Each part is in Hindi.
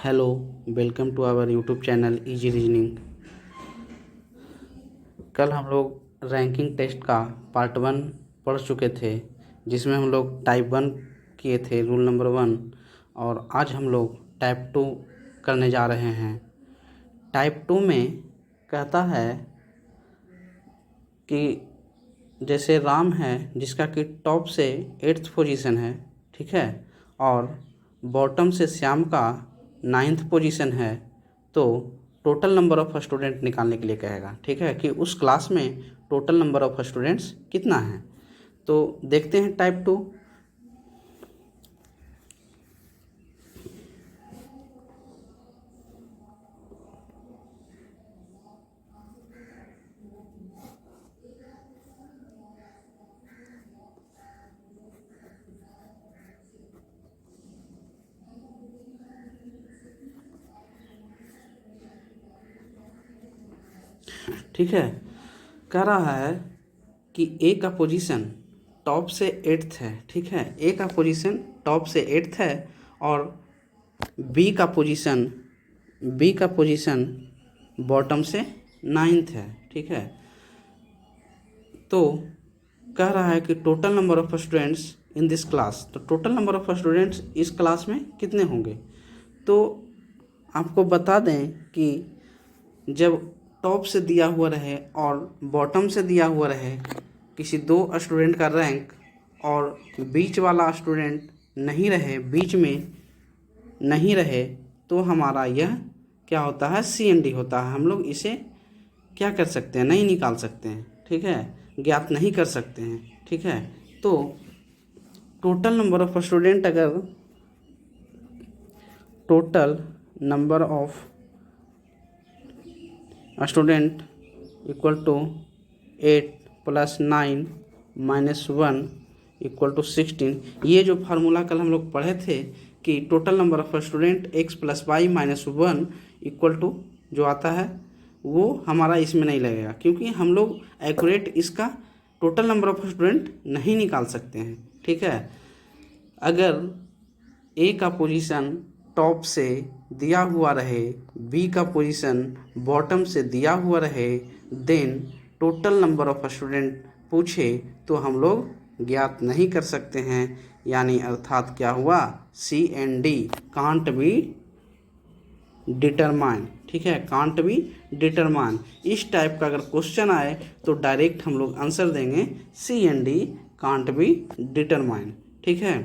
Hello, welcome to our YouTube channel easy reasoning. कल हम लोग रैंकिंग टेस्ट का पार्ट 1 पढ़ चुके थे, जिसमें हम लोग टाइप 1 किए थे, रूल नंबर 1। और आज हम लोग टाइप 2 करने जा रहे हैं। टाइप 2 में कहता है कि जैसे राम है, जिसका कि टॉप से 8th पोजीशन है, ठीक है, और बॉटम से श्याम का 9th पोजीशन है, तो टोटल नंबर ऑफ़ स्टूडेंट निकालने के लिए कहेगा, ठीक है, कि उस क्लास में टोटल नंबर ऑफ़ स्टूडेंट्स कितना है। तो देखते हैं टाइप 2। ठीक है, कह रहा है कि ए का पोजीशन टॉप से 8th है, ठीक है, ए का पोजीशन टॉप से 8th है, और बी का पोजीशन बॉटम से 9th है, ठीक है। तो कह रहा है कि total number of students in this class, तो टोटल नंबर ऑफ़ स्टूडेंट्स इस क्लास में कितने होंगे। तो आपको बता दें कि जब टॉप से दिया हुआ रहे और बॉटम से दिया हुआ रहे किसी दो स्टूडेंट का रैंक, और बीच वाला स्टूडेंट नहीं रहे, बीच में नहीं रहे, तो हमारा यह क्या होता है, CND होता है। हम लोग इसे क्या कर सकते हैं, नहीं निकाल सकते हैं, ठीक है, ज्ञात नहीं कर सकते हैं, ठीक है। तो टोटल नंबर ऑफ़ स्टूडेंट, अगर total number of student equal to 8 + 9 - 1 = 16, ये जो फार्मूला कल हम लोग पढ़े थे कि total number of student x + y - 1 = जो आता है वो हमारा इसमें नहीं लगेगा, क्योंकि हम लोग एक्यूरेट इसका टोटल नंबर ऑफ स्टूडेंट नहीं निकाल सकते हैं, ठीक है। अगर ए का पोजीशन टॉप से दिया हुआ रहे, बी का पोजीशन बॉटम से दिया हुआ रहे, then total number of student पूछे तो हम लोग ज्ञात नहीं कर सकते हैं, यानी अर्थात क्या हुआ, CND, कांट बी डिटरमाइन, ठीक है, कांट बी डिटरमाइन। इस टाइप का अगर क्वेश्चन आए तो डायरेक्ट हम लोग आंसर देंगे CND, कांट बी डिटरमाइन, ठीक है।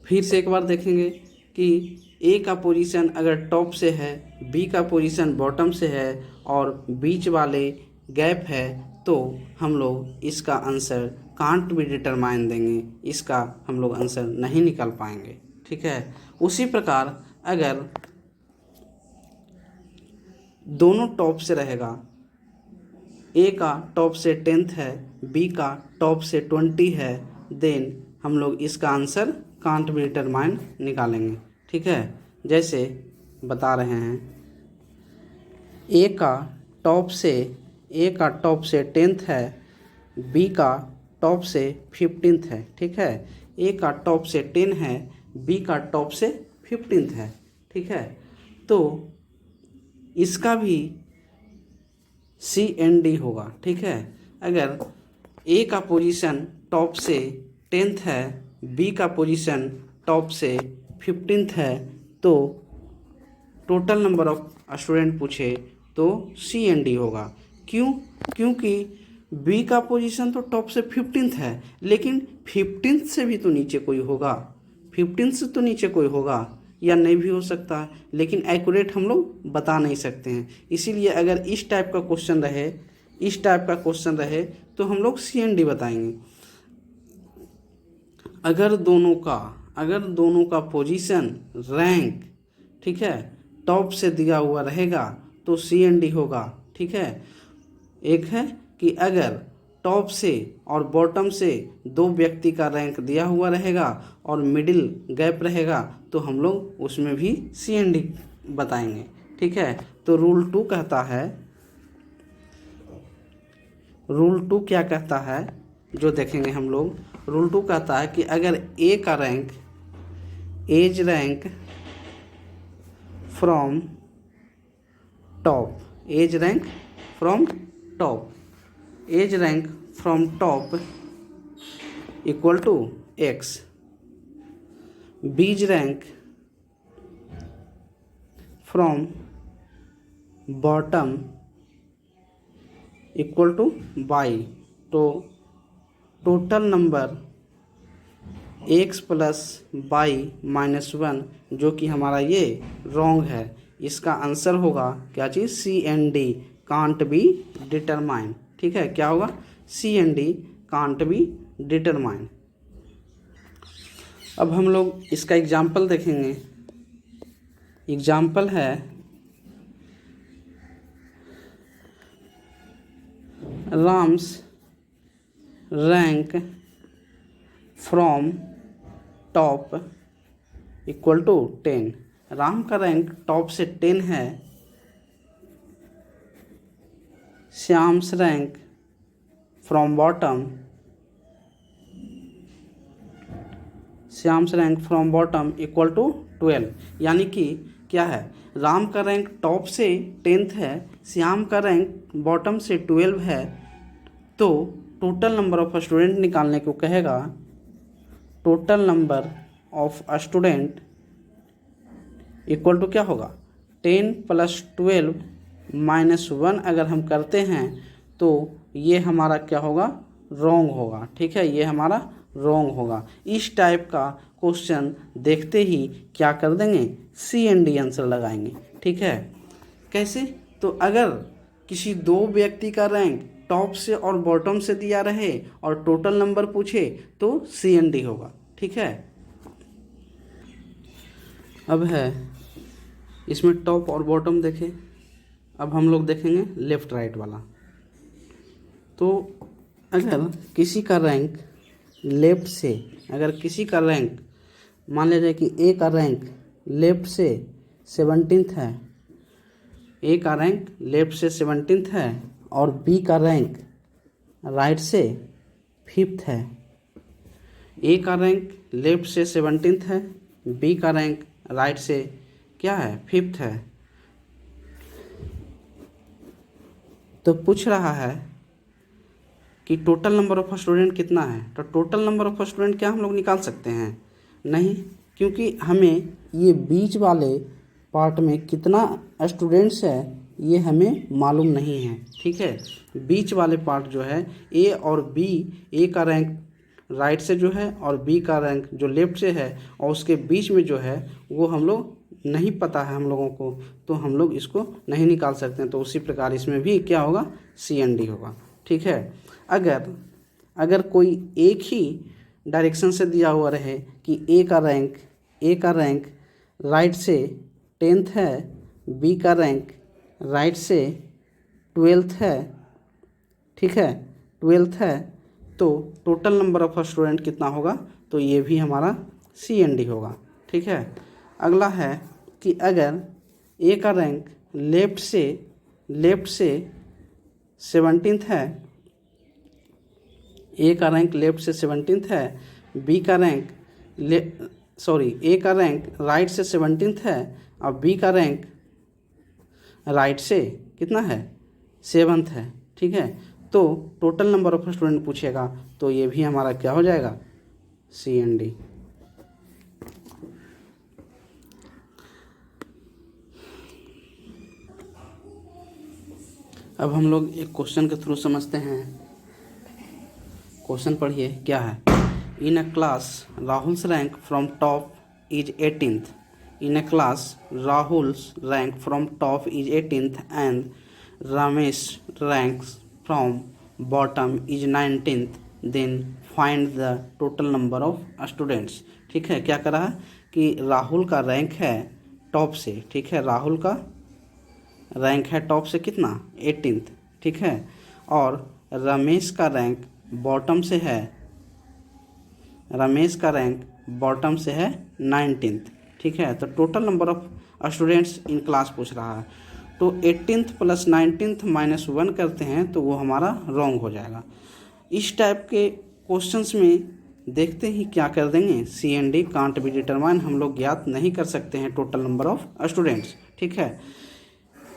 फिर से एक बार देखेंगे कि ए का पोजीशन अगर टॉप से है, बी का पोजीशन बॉटम से है, और बीच वाले गैप है, तो हम लोग इसका आंसर कांट बी डिटरमाइन देंगे, इसका हम लोग आंसर नहीं निकाल पाएंगे, ठीक है। उसी प्रकार अगर दोनों टॉप से रहेगा, ए का टॉप से 10th है, बी का टॉप से 20 है, देन हम लोग इसका आंसर कांट बी डिटरमाइन निकालेंगे, ठीक है। जैसे बता रहे हैं, ए का टॉप से 10th है, बी का टॉप से 15th है, ठीक है। ए का टॉप से 10 है, बी का टॉप से 15th है, ठीक है। तो इसका भी CND होगा, ठीक है। अगर ए का पोजीशन टॉप से 10th है, बी का पोजीशन टॉप से 15th है, तो टोटल नंबर ऑफ स्टूडेंट पूछे तो CND होगा। क्यों? क्योंकि बी का पोजीशन तो टॉप से 15th है, लेकिन 15th से भी तो नीचे कोई होगा, 15th से तो नीचे कोई होगा, या नहीं भी हो सकता है, लेकिन एक्यूरेट हम लोग बता नहीं सकते हैं। इसीलिए अगर इस टाइप का क्वेश्चन रहे तो हम लोग CND बताएंगे। अगर दोनों का पोजीशन रैंक, ठीक है, टॉप से दिया हुआ रहेगा तो CND होगा, ठीक है। एक है कि अगर टॉप से और बॉटम से दो व्यक्ति का रैंक दिया हुआ रहेगा और मिडिल गैप रहेगा, तो हम लोग उसमें भी CND बताएंगे, ठीक है। तो रूल 2 क्या कहता है, जो देखेंगे हम लोग। रूल 2 कहता है कि अगर ए का rank as rank from top, as rank from top, as rank from top equal to X, B's rank from bottom equal to Y. तो total number X plus Y minus one, जो कि हमारा ये रॉन्ग है, इसका आंसर होगा क्या चीज़, C and D, can't be determine. ठीक है, क्या होगा, C and D can't be determine. अब हम लोग इसका एग्जाम्पल देखेंगे। एग्जाम्पल है Ram's rank from top equal to 10। Ram का रैंक टॉप से 10 है, Shyam's rank from bottom, Shyam's rank from bottom equal to 12। यानी कि क्या है, राम का रैंक टॉप से 10th है, श्याम का रैंक बॉटम से 12 है, तो टोटल नंबर ऑफ स्टूडेंट निकालने को कहेगा। Total number of student equal to क्या होगा, 10 + 12 - 1 अगर हम करते हैं तो ये हमारा क्या होगा, रॉन्ग होगा। ठीक है, ये हमारा रॉन्ग होगा। इस टाइप का क्वेश्चन देखते ही क्या कर देंगे, सी एंड डी आंसर लगाएंगे। ठीक है, कैसे, तो अगर किसी दो व्यक्ति का रैंक टॉप से और बॉटम से दिया रहे और टोटल नंबर पूछे तो सी एंड डी होगा। ठीक है, अब है इसमें टॉप और बॉटम देखें। अब हम लोग देखेंगे लेफ़्ट राइट वाला। तो अगर किसी का रैंक लेफ़्ट से, अगर किसी का रैंक मान लीजिए कि ए का रैंक लेफ़्ट से 17th है, ए का रैंक लेफ़्ट से 17th है और बी का रैंक राइट से 5th है। ए का रैंक लेफ़्ट से 17th है, बी का रैंक राइट से क्या है, 5th है। तो पूछ रहा है कि टोटल नंबर ऑफ स्टूडेंट कितना है। तो टोटल नंबर ऑफ स्टूडेंट क्या हम लोग निकाल सकते हैं, नहीं, क्योंकि हमें ये बीच वाले पार्ट में कितना स्टूडेंट्स है ये हमें मालूम नहीं है। ठीक है, बीच वाले पार्ट जो है ए और बी, ए का रैंक राइट से जो है और बी का रैंक जो लेफ़्ट से है और उसके बीच में जो है वो हम लोग नहीं पता है हम लोगों को, तो हम लोग इसको नहीं निकाल सकते हैं। तो उसी प्रकार इसमें भी क्या होगा, सी एंड डी होगा। ठीक है, अगर कोई एक ही डायरेक्शन से दिया हुआ रहे कि ए का रैंक राइट से 10th है, बी का रैंक राइट से 12th है, ठीक है, 12th है, तो टोटल नंबर ऑफ स्टूडेंट कितना होगा, तो ये भी हमारा सी एंड डी होगा। ठीक है, अगला है कि अगर ए का रैंक लेफ़्ट से 17th है, ए का रैंक लेफ़्ट से 17th है, बी का रैंक ए का रैंक राइट से 17th है और बी का रैंक राइट से कितना है, 7th है। ठीक है, तो टोटल नंबर ऑफ स्टूडेंट पूछेगा तो ये भी हमारा क्या हो जाएगा, सी एंड डी। अब हम लोग एक क्वेश्चन के थ्रू समझते हैं। क्वेश्चन पढ़िए, क्या है, in a class Rahul's rank from top is 18th। In a class Rahul's rank from top is 18th and Ramesh ranks from bottom is 19th, then find the total number of students. ठीक है, क्या करा है कि राहुल का रैंक है टॉप से, ठीक है, राहुल का रैंक है टॉप से कितना, 18th। ठीक है, और रमेश का रैंक बॉटम से है, रमेश का रैंक बॉटम से है 19th। ठीक है, तो total number of students in class पूछ रहा है। तो 18th + 19th - 1 करते हैं तो वो हमारा रॉन्ग हो जाएगा। इस टाइप के क्वेश्चंस में देखते ही क्या कर देंगे, C and D can't be determined, हम लोग ज्ञात नहीं कर सकते हैं टोटल नंबर ऑफ स्टूडेंट्स, ठीक है।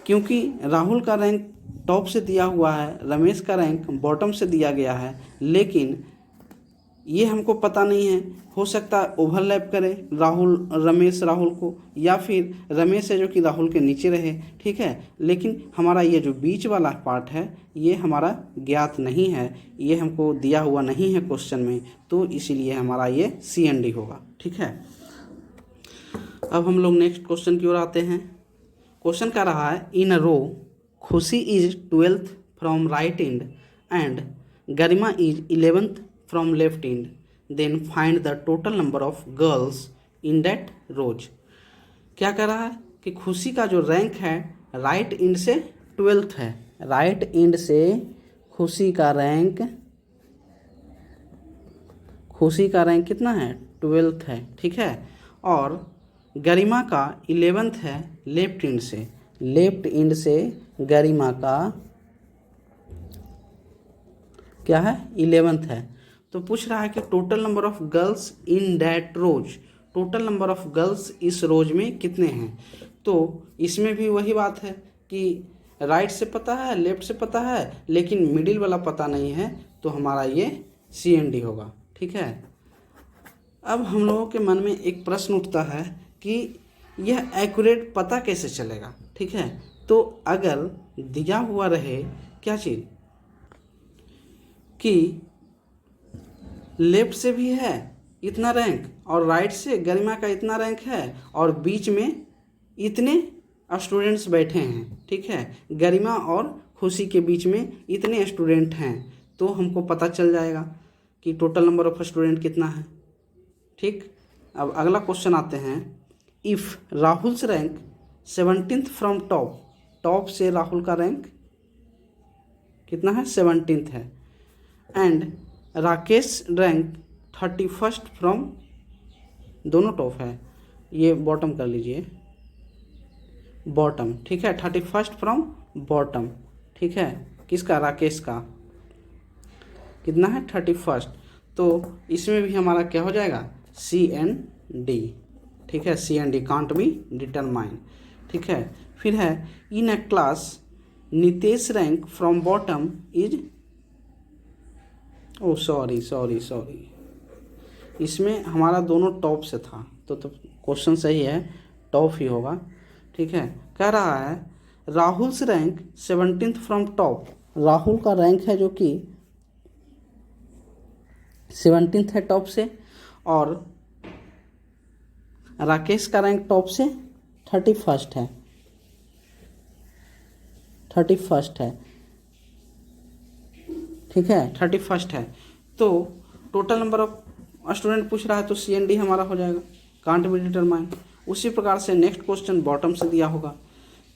क्योंकि राहुल का रैंक टॉप से दिया हुआ है, रमेश का रैंक बॉटम से दिया गया है, लेकिन ये हमको पता नहीं है, हो सकता है ओवरलैप करे रमेश राहुल को, या फिर रमेश है जो कि राहुल के नीचे रहे, ठीक है। लेकिन हमारा ये जो बीच वाला पार्ट है ये हमारा ज्ञात नहीं है, ये हमको दिया हुआ नहीं है क्वेश्चन में, तो इसीलिए हमारा ये सी एन डी होगा, ठीक है। अब हम लोग नेक्स्ट क्वेश्चन की ओर आते हैं। क्वेश्चन कह रहा है, in a row Khushi is 12th from right end and Garima is 11th from left end, then find the total number of girls in that rows. क्या कह रहा है कि खुशी का जो रैंक है राइट एंड से 12th है, राइट एंड से खुशी का रैंक कितना है, 12th है, ठीक है। और गरिमा का 11th है लेफ्ट एंड से गरिमा का क्या है, 11th है। तो पूछ रहा है कि total number of girls in that rows, total number of girls इस रोज में कितने हैं। तो इसमें भी वही बात है कि राइट से पता है, लेफ्ट से पता है, लेकिन मिडिल वाला पता नहीं है, तो हमारा ये सी एन डी होगा, ठीक है। अब हम लोगों के मन में एक प्रश्न उठता है कि यह एक्यूरेट पता कैसे चलेगा, ठीक है। तो अगर दिया हुआ रहे क्या चीज़ कि लेफ्ट से भी है इतना रैंक और राइट से गरिमा का इतना रैंक है और बीच में इतने स्टूडेंट्स बैठे हैं, ठीक है, गरिमा और खुशी के बीच में इतने स्टूडेंट हैं, तो हमको पता चल जाएगा कि टोटल नंबर ऑफ स्टूडेंट कितना है, ठीक। अब अगला क्वेश्चन आते हैं, if Rahul's rank 17th from top से राहुल का रैंक कितना है, 17th है, and Rakesh rank 31st from, दोनों टॉप है, ये बॉटम कर लीजिए, बॉटम, ठीक है, 31st फ्रॉम बॉटम, ठीक है, किसका, राकेश का कितना है, 31st। तो इसमें भी हमारा क्या हो जाएगा, सी एन डी, ठीक है, C and D can't be determine, ठीक है। फिर है, in a class Nitesh rank from bottom is, oh sorry, इसमें हमारा दोनों टॉप से था, तो क्वेश्चन सही है, टॉप ही होगा, ठीक है। कह रहा है Rahul's rank 17th from top, Rahul का रैंक है जो कि 17th है टॉप से, और राकेश का रैंक टॉप से 31st है, 31st है, ठीक है, 31st है। तो टोटल नंबर ऑफ स्टूडेंट पूछ रहा है, तो सी एन डी हमारा हो जाएगा, कांट बी डिटरमाइन। उसी प्रकार से नेक्स्ट क्वेश्चन बॉटम से दिया होगा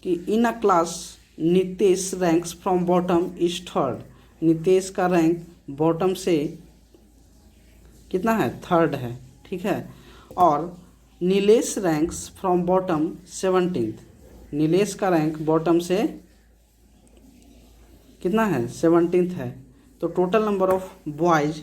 कि in a class Nitesh ranks from bottom is 3rd, Nitesh का रैंक बॉटम से कितना है, 3rd है, ठीक है। और Nilesh ranks from bottom 17th, Nilesh का रैंक बॉटम से कितना है, 17th है। तो टोटल नंबर ऑफ बॉयज़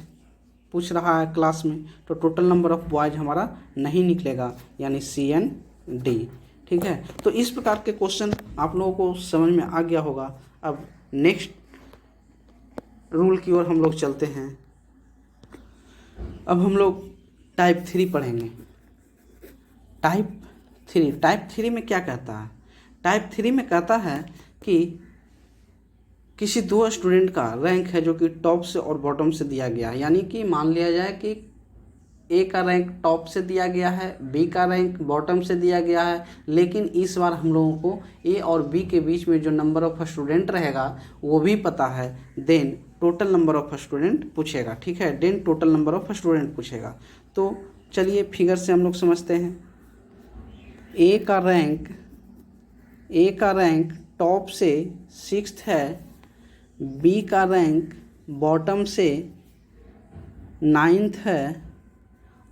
पूछ रहा है क्लास में, तो टोटल नंबर ऑफ बॉयज़ हमारा नहीं निकलेगा, यानी सी एन डी, ठीक है। तो इस प्रकार के क्वेश्चन आप लोगों को समझ में आ गया होगा। अब नेक्स्ट रूल की ओर हम लोग चलते हैं। अब हम लोग टाइप 3 पढ़ेंगे। टाइप थ्री में क्या कहता है, टाइप 3 में कहता है कि किसी दो स्टूडेंट का रैंक है जो कि टॉप से और बॉटम से दिया गया है, यानी कि मान लिया जाए कि ए का रैंक टॉप से दिया गया है, बी का रैंक बॉटम से दिया गया है, लेकिन इस बार हम लोगों को ए और बी के बीच में जो नंबर ऑफ स्टूडेंट रहेगा वो भी पता है, then total number of student पूछेगा, ठीक है, then total number of student पूछेगा। तो चलिए फिगर से हम लोग समझते हैं। ए का रैंक टॉप से 6th है, बी का रैंक बॉटम से 9th है,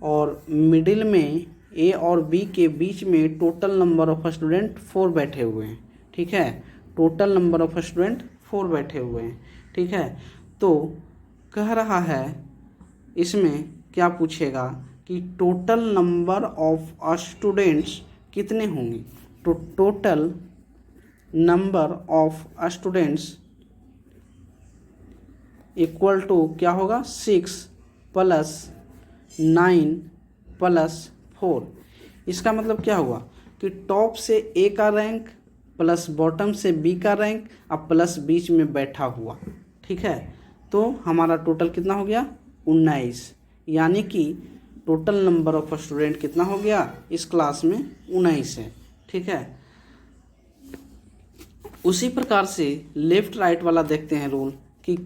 और मिडिल में ए और बी के बीच में टोटल नंबर ऑफ स्टूडेंट 4 बैठे हुए हैं, ठीक है, टोटल नंबर ऑफ स्टूडेंट 4 बैठे हुए हैं, ठीक है। तो कह रहा है इसमें क्या पूछेगा कि टोटल नंबर ऑफ स्टूडेंट्स कितने होंगे। तो total number of students equal to क्या होगा 6 प्लस 9 प्लस 4। इसका मतलब क्या हुआ कि टॉप से ए का रैंक प्लस बॉटम से बी का रैंक अब प्लस बीच में बैठा हुआ, ठीक है। तो हमारा टोटल कितना हो गया 19, यानी कि टोटल नंबर ऑफ स्टूडेंट कितना हो गया इस क्लास में 19 है, ठीक है। उसी प्रकार से लेफ्ट राइट वाला देखते हैं रूल कि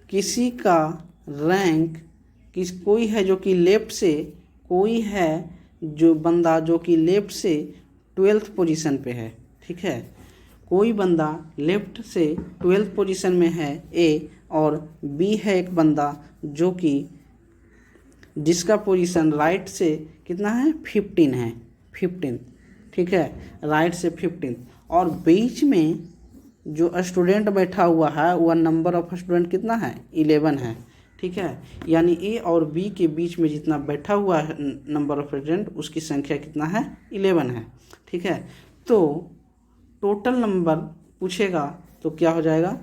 किसी का रैंक कोई है जो कि लेफ्ट से, कोई है जो बंदा जो कि लेफ्ट से 12th पोजीशन पे है, ठीक है। कोई बंदा लेफ्ट से 12th पोजीशन में है ए, और बी है एक बंदा जो कि जिसका पोजीशन राइट से कितना है 15 है, 15, ठीक है, राइट से 15। और बीच में जो स्टूडेंट बैठा हुआ है वह नंबर ऑफ स्टूडेंट कितना है 11 है, ठीक है। यानी ए और बी के बीच में जितना बैठा हुआ है नंबर ऑफ स्टूडेंट उसकी संख्या कितना है 11 है, ठीक है। तो टोटल नंबर पूछेगा तो क्या हो जाएगा,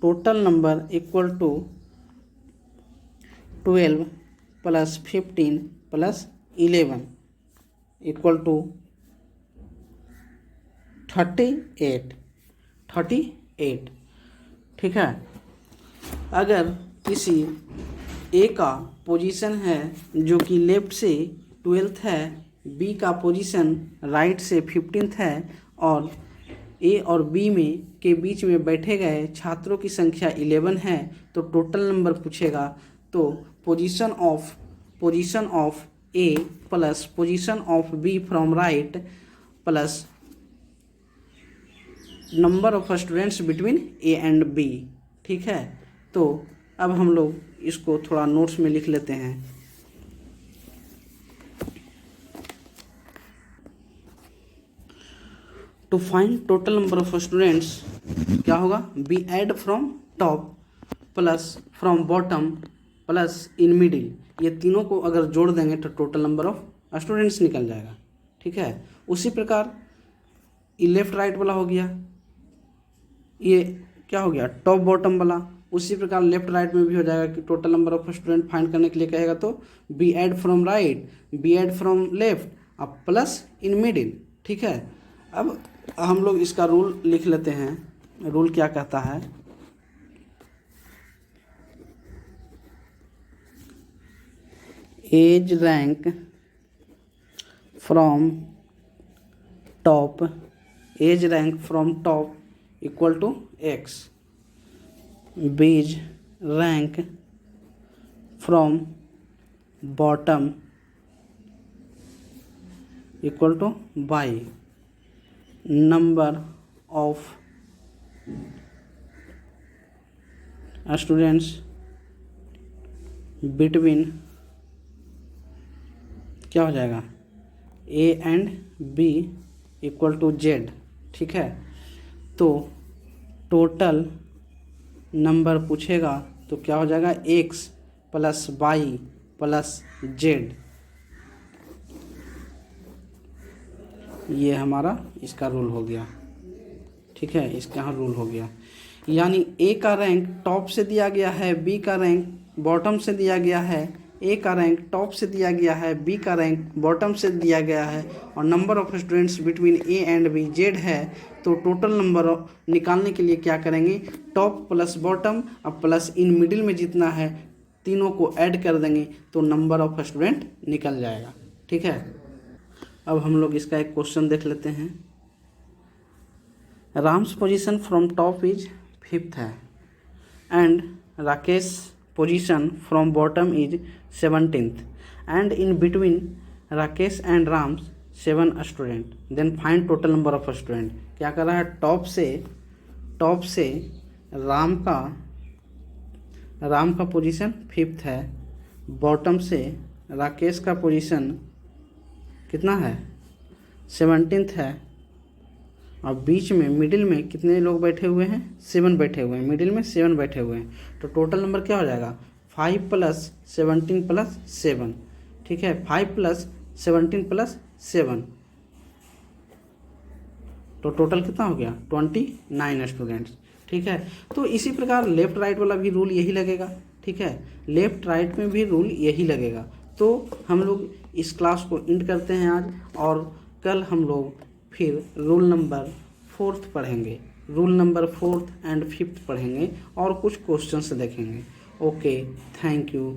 total number equal to 12 plus 15 plus 11 equal to 38, ठीक है। अगर किसी ए का पोजीशन है जो कि लेफ्ट से 12th है, बी का पोजीशन राइट से 15th है, और ए और बी में के बीच में बैठे गए छात्रों की संख्या 11 है, तो टोटल नंबर पूछेगा। तो position of A plus position of B from right plus number of students between A and B, ठीक है। तो अब हम लोग इसको थोड़ा नोट्स में लिख लेते हैं। To find total number of students क्या होगा, B add from top plus from bottom plus in middle, ये तीनों को अगर जोड़ देंगे तो टोटल नंबर ऑफ स्टूडेंट्स निकल जाएगा, ठीक है। उसी प्रकार ये लेफ्ट राइट वाला हो गया, ये क्या हो गया टॉप बॉटम वाला। उसी प्रकार लेफ्ट राइट में भी हो जाएगा कि total number of student find करने के लिए कहेगा तो B add from right, B add from left अब प्लस इन मिडिल, ठीक है। अब हम लोग इसका रूल लिख लेते हैं। रूल क्या कहता है, as rank from top, as rank from top equal to X, B's rank from bottom equal to by number of students between क्या हो जाएगा A and B equal to Z, ठीक है। तो टोटल नंबर पूछेगा तो क्या हो जाएगा X plus Y plus Z, ये हमारा इसका रूल हो गया, ठीक है। इसका यहाँ रूल हो गया, यानी ए का रैंक टॉप से दिया गया है, बी का रैंक बॉटम से दिया गया है, ए का रैंक टॉप से दिया गया है, बी का रैंक बॉटम से दिया गया है, और number of students between A and B Z है। तो टोटल नंबर निकालने के लिए क्या करेंगे, टॉप प्लस बॉटम अब प्लस इन मिडिल में जितना है तीनों को ऐड कर देंगे तो नंबर ऑफ स्टूडेंट निकल जाएगा, ठीक है। अब हम लोग इसका एक क्वेश्चन देख लेते हैं। Ram's position from top is 5th है and Rakesh position from bottom is 17th and in between Rakesh and Rams 7 student, then find total number of student। क्या कर रहा है, टॉप से राम का पोजीशन 5th है, बॉटम से राकेश का पोजीशन कितना है 17th है, और बीच में मिडिल में कितने लोग बैठे हुए हैं, 7 बैठे हुए हैं, मिडिल में 7 बैठे हुए हैं। तो टोटल नंबर क्या हो जाएगा, 5 + 17 + 7, ठीक है, 5 + 17 + 7, तो टोटल कितना हो गया, 29 स्टूडेंट्स, ठीक है। तो इसी प्रकार लेफ्ट राइट वाला भी रूल यही लगेगा, ठीक है, लेफ्ट राइट में भी रूल यही लगेगा। तो हम लोग इस क्लास को एंड करते हैं आज, और कल हम लोग फिर रूल नंबर 4 पढ़ेंगे, रूल नंबर 4 एंड 5 पढ़ेंगे और कुछ क्वेश्चंस देखेंगे। Okay, thank you.